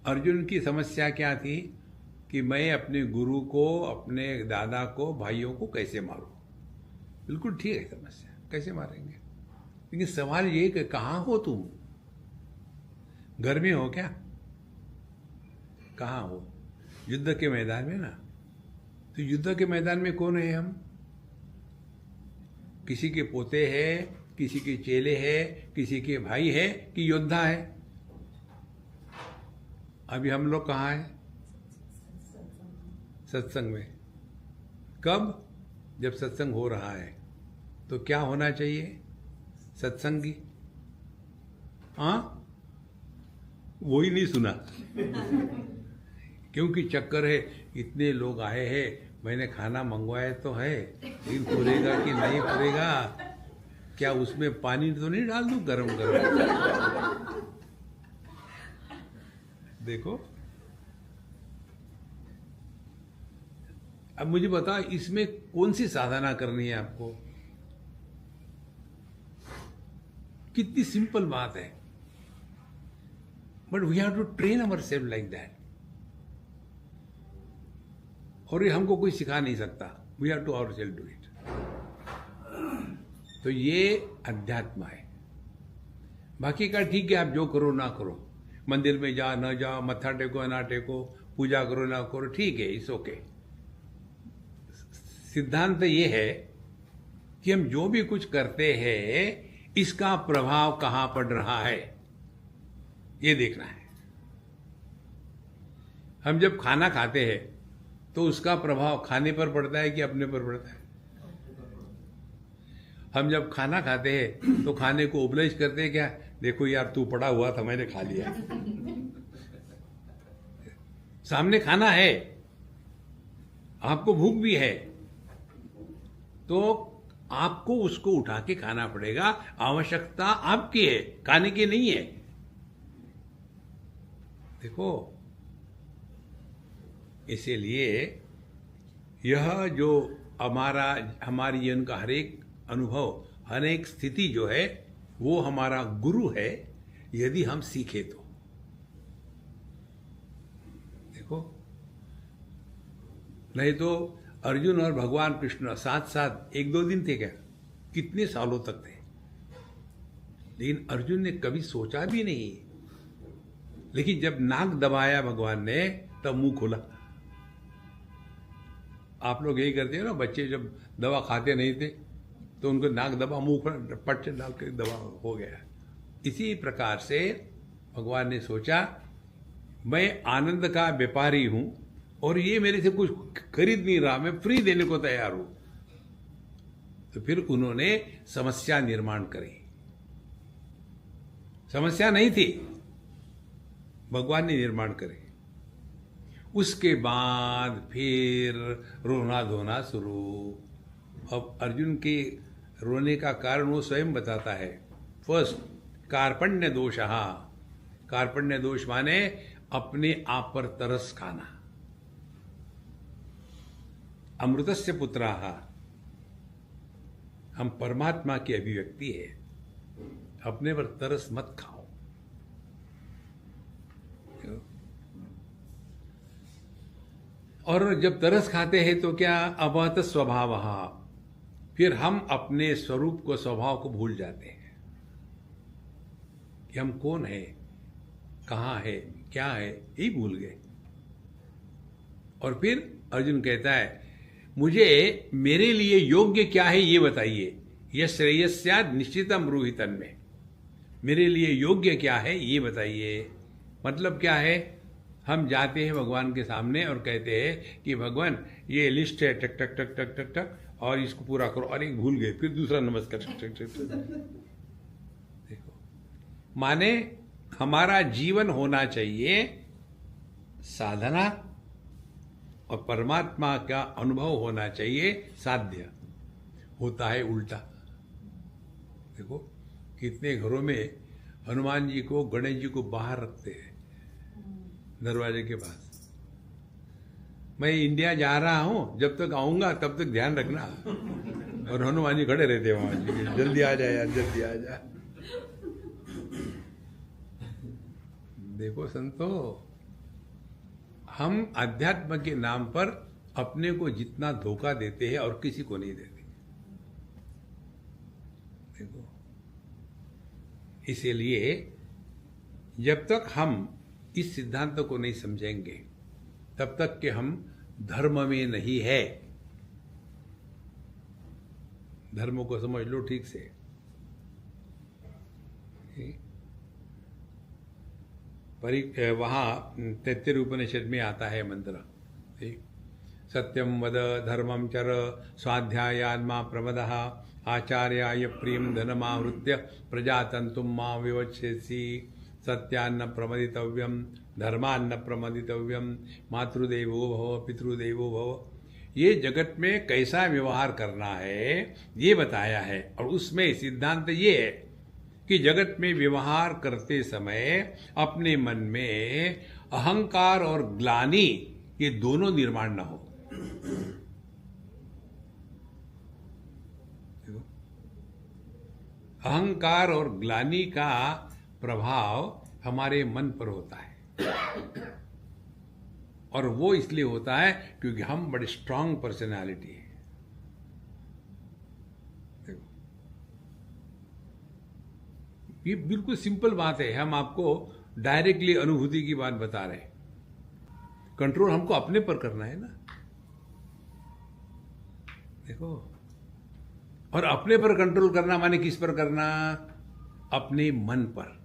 अर्जुन की समस्या क्या थी कि मैं अपने गुरु को, अपने दादा को, भाइयों को कैसे मारूं। बिल्कुल ठीक है समस्या, कैसे मारेंगे। लेकिन सवाल ये कि कहाँ हो तुम, घर में हो क्या, कहाँ हो, युद्ध के मैदान में ना। तो युद्ध के मैदान में कौन है हम, किसी के पोते हैं, किसी के चेले हैं, किसी के भाई है कि योद्धा है। अभी हम लोग कहाँ हैं, सत्संग में। कब, जब सत्संग हो रहा है तो क्या होना चाहिए, सत्संगी। हाँ, वो ही नहीं सुना क्योंकि चक्कर है, इतने लोग आए हैं, मैंने खाना मंगवाया तो है, लेकिन पूरेगा कि नहीं पूरेगा, क्या उसमें पानी तो नहीं डाल दूं गरम गरम। देखो, अब मुझे बताओ इसमें कौन सी साधना करनी है आपको, कितनी सिंपल बात है। But we have to train our self like that. और ये हमको कोई सिखा नहीं सकता, we have to our self do it. तो ये अध्यात्म है। बाकी का ठीक है, आप जो करो ना करो, मंदिर में जा ना जाओ, मत्था टेको ना टेको, पूजा करो ना करो, ठीक है, इट्स ओके। सिद्धांत ये है कि हम जो भी कुछ करते हैं इसका प्रभाव कहां पड़ रहा है, ये देखना है। हम जब खाना खाते हैं तो उसका प्रभाव खाने पर पड़ता है कि अपने पर पड़ता है। हम जब खाना खाते हैं तो खाने को उपलब्ध करते हैं क्या, देखो यार तू पड़ा हुआ था, मैंने खा लिया। सामने खाना है, आपको भूख भी है, तो आपको उसको उठा के खाना पड़ेगा। आवश्यकता आपकी है, खाने की नहीं है। देखो, इसीलिए यह जो हमारी जीवन का हर एक अनुभव, हर एक स्थिति जो है वो हमारा गुरु है, यदि हम सीखे तो। देखो, नहीं तो अर्जुन और भगवान कृष्ण साथ साथ 1-2 दिन थे क्या, कितने सालों तक थे। लेकिन अर्जुन ने कभी सोचा भी नहीं, लेकिन जब नाक दबाया भगवान ने तब मुंह खोला। आप लोग यही करते हैं ना, बच्चे जब दवा खाते नहीं थे तो उनको नाक दबा, मुंह पर पट से डाल के दवा हो गया। इसी प्रकार से भगवान ने सोचा मैं आनंद का व्यापारी हूं और ये मेरे से कुछ खरीद नहीं रहा, मैं फ्री देने को तैयार हूं। तो फिर उन्होंने समस्या निर्माण करी। समस्या नहीं थी, भगवान ने निर्माण करे। उसके बाद फिर रोना धोना शुरू। अब अर्जुन के रोने का कारण वो स्वयं बताता है। फर्स्ट, कार्पण्य दोष। कार्पण्य दोष माने अपने आप पर तरस खाना। अमृतस्य पुत्राः, हम परमात्मा की अभिव्यक्ति है, अपने पर तरस मत खाओ। और जब तरस खाते हैं तो क्या, अवहत स्वभावः, फिर हम अपने स्वरूप को, स्वभाव को भूल जाते हैं कि हम कौन है, कहाँ है, क्या है, यही भूल गए। और फिर अर्जुन कहता है मुझे मेरे लिए योग्य क्या है ये बताइए, यह श्रेयस्याद निश्चितम ब्रूहि में। मेरे लिए योग्य क्या है ये बताइए। मतलब क्या है, हम जाते हैं भगवान के सामने और कहते हैं कि भगवान ये लिस्ट है, टक टक टक टक टक टक, और इसको पूरा करो। और एक भूल गए, फिर दूसरा नमस्कार, टक टक टक टक। देखो, माने हमारा जीवन होना चाहिए साधना और परमात्मा का अनुभव होना चाहिए साध्य। होता है उल्टा। देखो, कितने घरों में हनुमान जी को, गणेश जी को बाहर रखते हैं दरवाजे के पास। मैं इंडिया जा रहा हूं, जब तक आऊंगा तब तक ध्यान रखना। और हनुमान जी खड़े रहते वहां, जी जल्दी आ जाए यार, जल्दी आ जाए। देखो संतो, हम अध्यात्म के नाम पर अपने को जितना धोखा देते हैं और किसी को नहीं देते। देखो, इसीलिए जब तक हम इस सिद्धांत को नहीं समझेंगे तब तक कि हम धर्म में नहीं है। धर्म को समझ लो ठीक से। वहां 33 उपनिषद में आता है मंत्र, ठीक, सत्यम वद धर्मम चर स्वाध्यायात्मा प्रमदः आचार्याय प्रियम धनमावृत्य प्रजातंतुम मां विवक्षेसी सत्यान्न प्रमदितव्यम धर्मान्न प्रमदितव्यम मातृदेवो भव पितृदेवो भव। ये जगत में कैसा व्यवहार करना है ये बताया है। और उसमें सिद्धांत ये है कि जगत में व्यवहार करते समय अपने मन में अहंकार और ग्लानि ये दोनों निर्माण न हो। अहंकार और ग्लानि का प्रभाव हमारे मन पर होता है, और वो इसलिए होता है क्योंकि हम बड़े स्ट्रांग पर्सनालिटी है। देखो, ये बिल्कुल सिंपल बात है, हम आपको डायरेक्टली अनुभूति की बात बता रहे हैं। कंट्रोल हमको अपने पर करना है ना। देखो, और अपने पर कंट्रोल करना माने किस पर करना? अपने मन पर।